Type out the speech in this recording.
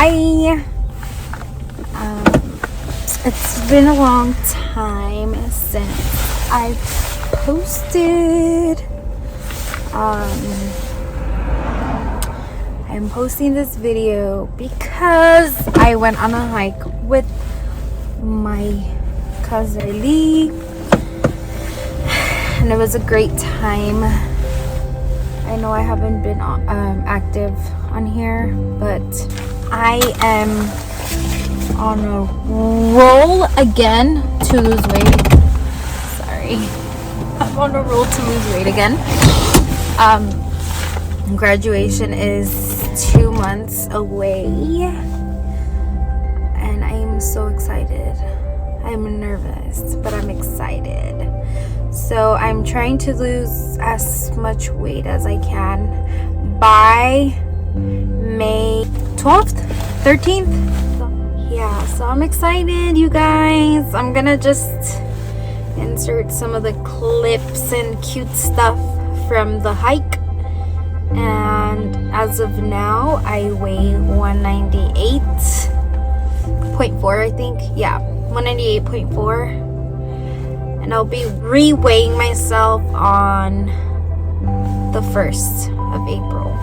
Hi. It's been a long time since I've posted. I'm posting this video because I went on a hike with my cousin Lee, and it was a great time. I know I haven't been active on here, but I am on a roll again to lose weight. Sorry, I'm on a roll to lose weight again. Graduation is 2 months away, and I am so excited. I'm nervous, but I'm excited. So I'm trying to lose as much weight as I can by May 12th, 13th. So I'm excited, you guys. I'm gonna just insert some of the clips and cute stuff from the hike. And as of now, I weigh 198.4, I think. Yeah, 198.4. And I'll be re-weighing myself on the 1st of April.